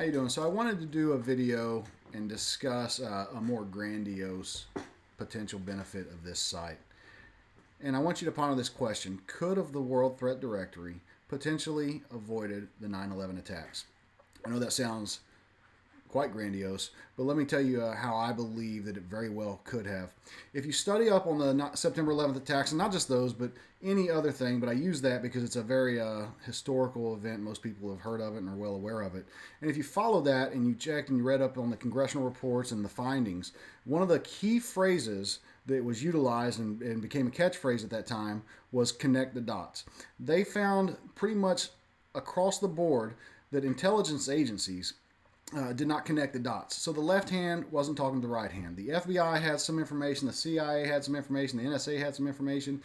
How you doing? So I wanted to do a video and discuss a more grandiose potential benefit of this site. And I want you to ponder this question. Could have the World Threat Directory potentially avoided the 9/11 attacks? I know that sounds quite grandiose, but let me tell you how I believe that it very well could have. If you study up on the September 11th attacks, and not just those, but any other thing, but I use that because it's a very historical event. Most people have heard of it and are well aware of it. And if you follow that and you checked and you read up on the congressional reports and the findings, one of the key phrases that was utilized and became a catchphrase at that time was connect the dots. They found pretty much across the board that intelligence agencies did not connect the dots. So the left hand wasn't talking to the right hand. The FBI had some information, the CIA had some information, the NSA had some information,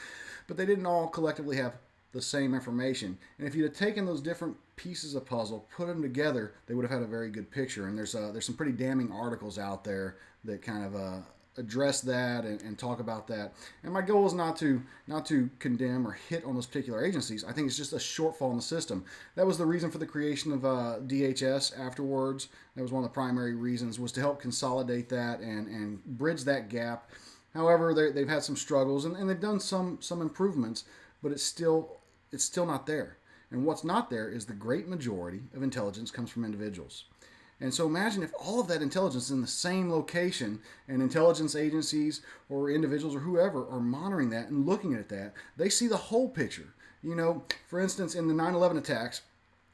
but they didn't all collectively have the same information. And if you'd have taken those different pieces of puzzle, put them together, they would have had a very good picture. And there's some pretty damning articles out there that kind of address that and talk about that. And my goal is not to condemn or hit on those particular agencies. I think it's just a shortfall in the system. That was the reason for the creation of DHS afterwards. That was one of the primary reasons, was to help consolidate that and bridge that gap. However, they've had some struggles and they've done some improvements, but it's still not there. And what's not there is the great majority of intelligence comes from individuals. And so imagine if all of that intelligence is in the same location and intelligence agencies or individuals or whoever are monitoring that and looking at that, they see the whole picture. You know, for instance, in the 9/11 attacks,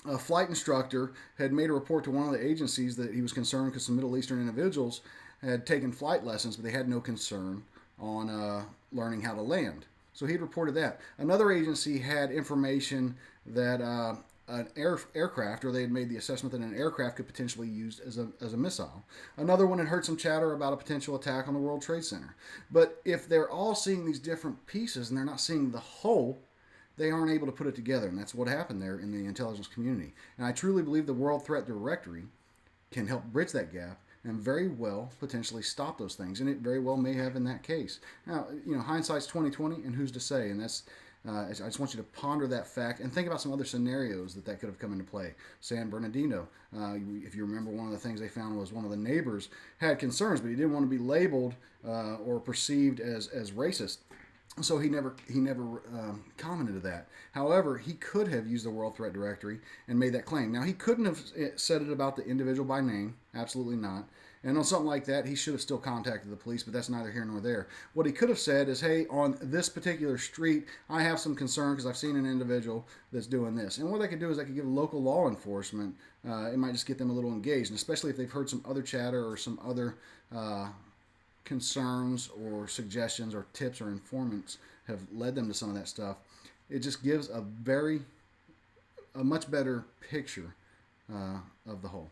a flight instructor had made a report to one of the agencies that he was concerned because some Middle Eastern individuals had taken flight lessons, but they had no concern on learning how to land. So he had reported that. Another agency had information that an aircraft, or they had made the assessment that an aircraft could potentially be used as a missile. Another one had heard some chatter about a potential attack on the World Trade Center. But if they're all seeing these different pieces and they're not seeing the whole, they aren't able to put it together. And that's what happened there in the intelligence community. And I truly believe the World Threat Directory can help bridge that gap and very well potentially stop those things. And it very well may have in that case. Now, you know, hindsight's 20/20, and who's to say? And that's I just want you to ponder that fact and think about some other scenarios that could have come into play. San Bernardino, if you remember, one of the things they found was one of the neighbors had concerns, but he didn't want to be labeled or perceived as racist. So he never commented to that. However, he could have used the World Threat Directory and made that claim. Now, he couldn't have said it about the individual by name. Absolutely not. And on something like that, he should have still contacted the police, but that's neither here nor there. What he could have said is, hey, on this particular street, I have some concern because I've seen an individual that's doing this. And what they could do is they could give local law enforcement, it might just get them a little engaged, and especially if they've heard some other chatter or some other concerns or suggestions or tips or informants have led them to some of that stuff. It just gives a much better picture of the whole.